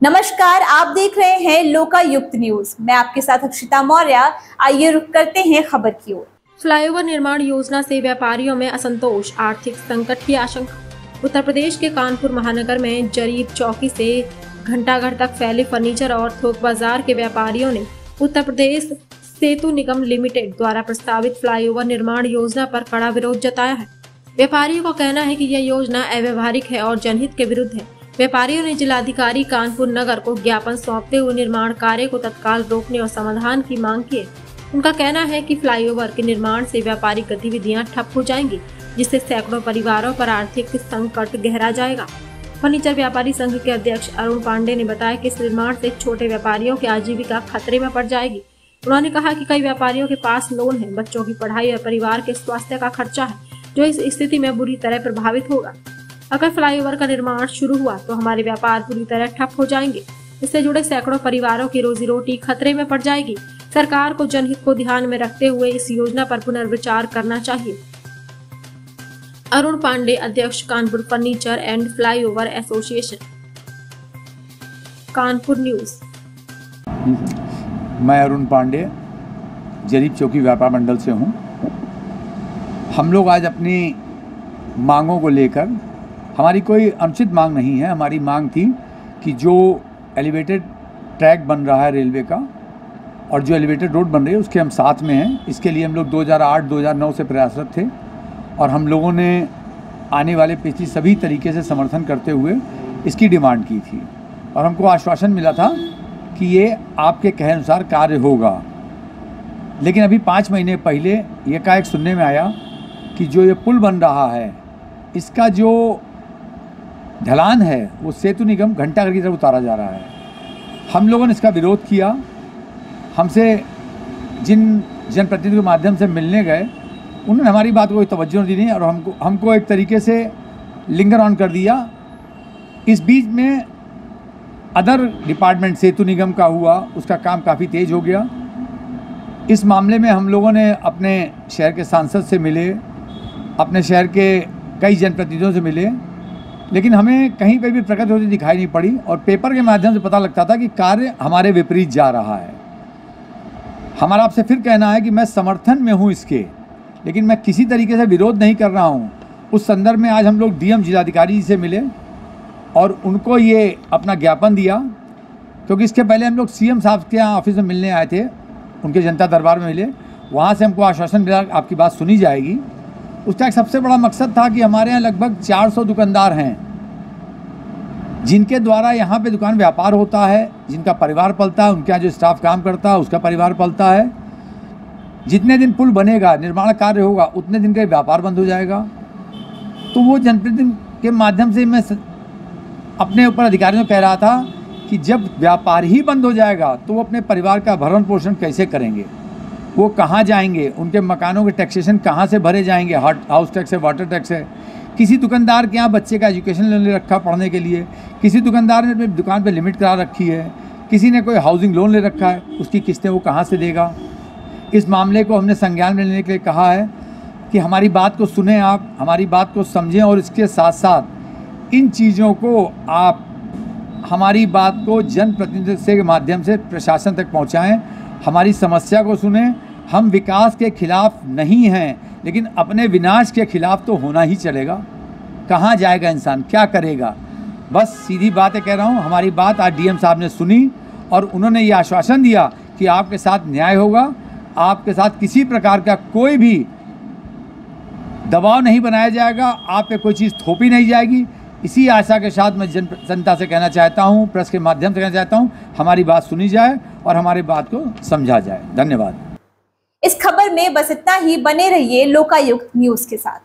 नमस्कार, आप देख रहे हैं लोकायुक्त न्यूज। मैं आपके साथ अक्षिता मौर्य। आइए रुक करते हैं खबर की ओर। फ्लाईओवर निर्माण योजना से व्यापारियों में असंतोष, आर्थिक संकट की आशंका। उत्तर प्रदेश के कानपुर महानगर में जरीब चौकी से घंटाघर तक फैले फर्नीचर और थोक बाजार के व्यापारियों ने उत्तर प्रदेश सेतु निगम लिमिटेड द्वारा प्रस्तावित फ्लाईओवर निर्माण योजना पर कड़ा विरोध जताया है। व्यापारियों का कहना है कि यह योजना अव्यवहारिक है और जनहित के विरुद्ध है। व्यापारियों ने जिलाधिकारी कानपुर नगर को ज्ञापन सौंपते हुए निर्माण कार्य को तत्काल रोकने और समाधान की मांग की है। उनका कहना है कि फ्लाईओवर के निर्माण से व्यापारिक गतिविधियां ठप हो जाएंगी, जिससे सैकड़ों परिवारों पर आर्थिक संकट गहरा जाएगा। फर्नीचर व्यापारी संघ के अध्यक्ष अरुण पांडे ने बताया कि इस निर्माण से छोटे व्यापारियों की आजीविका खतरे में पड़ जाएगी। उन्होंने कहा कि कई व्यापारियों के पास लोन है, बच्चों की पढ़ाई और परिवार के स्वास्थ्य का खर्चा है, जो इस स्थिति में बुरी तरह प्रभावित होगा। अगर फ्लाईओवर का निर्माण शुरू हुआ तो हमारे व्यापार पूरी तरह ठप हो जाएंगे। इससे जुड़े सैकड़ों परिवारों की रोजी रोटी खतरे में पड़ जाएगी। सरकार को जनहित को ध्यान में रखते हुए इस योजना पर पुनर्विचार करना चाहिए। अरुण पांडे, अध्यक्ष Kanpur furniture and flyover association, Kanpur news. मैं अरुण पांडे जरीब चौकी व्यापार मंडल से हूँ। हम लोग आज अपनी मांगों को लेकर, हमारी कोई अनुचित मांग नहीं है, हमारी मांग थी कि जो एलिवेटेड ट्रैक बन रहा है रेलवे का और जो एलिवेटेड रोड बन रही है उसके हम साथ में हैं। इसके लिए हम लोग 2008-2009 से प्रयासरत थे और हम लोगों ने आने वाले पिछली सभी तरीके से समर्थन करते हुए इसकी डिमांड की थी और हमको आश्वासन मिला था कि ये आपके कहे अनुसार कार्य होगा। लेकिन अभी 5 महीने पहले ये एकाएक सुनने में आया कि जो ये पुल बन रहा है इसका जो ढलान है वो सेतु निगम घंटाघर की तरफ उतारा जा रहा है। हम लोगों ने इसका विरोध किया। हमसे जिन जनप्रतिनिधियों के माध्यम से मिलने गए उन्होंने हमारी बात को कोई तवज्जो दी नहीं और हमको एक तरीके से लिंगर ऑन कर दिया। इस बीच में अदर डिपार्टमेंट सेतु निगम का हुआ, उसका काम काफ़ी तेज़ हो गया। इस मामले में हम लोगों ने अपने शहर के सांसद से मिले, अपने शहर के कई जनप्रतिनिधियों से मिले, लेकिन हमें कहीं पे भी प्रगति होती दिखाई नहीं पड़ी और पेपर के माध्यम से पता लगता था कि कार्य हमारे विपरीत जा रहा है। हमारा आपसे फिर कहना है कि मैं समर्थन में हूँ इसके, लेकिन मैं किसी तरीके से विरोध नहीं कर रहा हूँ। उस संदर्भ में आज हम लोग डीएम जिलाधिकारी जी से मिले और उनको ये अपना ज्ञापन दिया, क्योंकि इसके पहले हम लोग सीएम साहब के यहाँ ऑफिस में मिलने आए थे, उनके जनता दरबार में मिले। वहाँ से हमको आश्वासन मिला आपकी बात सुनी जाएगी। उसका एक सबसे बड़ा मकसद था कि हमारे यहाँ लगभग 400 दुकानदार हैं जिनके द्वारा यहाँ पे दुकान व्यापार होता है, जिनका परिवार पलता है, उनके यहाँ जो स्टाफ काम करता है उसका परिवार पलता है। जितने दिन पुल बनेगा, निर्माण कार्य होगा, उतने दिन का व्यापार बंद हो जाएगा। तो वो जनप्रतिनिधि के माध्यम से मैं अपने ऊपर अधिकारियों को कह रहा था कि जब व्यापार ही बंद हो जाएगा तो वो अपने परिवार का भरण पोषण कैसे करेंगे, वो कहाँ जाएंगे, उनके मकानों के टैक्सेशन कहाँ से भरे जाएंगे, हाउस टैक्स है, वाटर टैक्स है। किसी दुकानदार के यहाँ बच्चे का एजुकेशन लोन ले रखा पढ़ने के लिए, किसी दुकानदार ने अपनी दुकान पे लिमिट करा रखी है, किसी ने कोई हाउसिंग लोन ले रखा है, उसकी किस्तें वो कहाँ से देगा। इस मामले को हमने संज्ञान में लेने के लिए कहा है कि हमारी बात को सुने, आप हमारी बात को समझें और इसके साथ साथ इन चीज़ों को आप हमारी बात को जनप्रतिनिधि के माध्यम से प्रशासन तक पहुँचाएँ, हमारी समस्या को सुने। हम विकास के खिलाफ नहीं हैं, लेकिन अपने विनाश के खिलाफ तो होना ही चलेगा। कहाँ जाएगा इंसान, क्या करेगा। बस सीधी बातें कह रहा हूँ। हमारी बात आज डीएम साहब ने सुनी और उन्होंने ये आश्वासन दिया कि आपके साथ न्याय होगा, आपके साथ किसी प्रकार का कोई भी दबाव नहीं बनाया जाएगा, आप पे कोई चीज़ थोपी नहीं जाएगी। इसी आशा के साथ मैं जनता से कहना चाहता हूँ, प्रेस के माध्यम से कहना चाहता हूँ, हमारी बात सुनी जाए और हमारी बात को समझा जाए। धन्यवाद। इस खबर में बस इतना ही। बने रहिए लोकायुक्त न्यूज के साथ।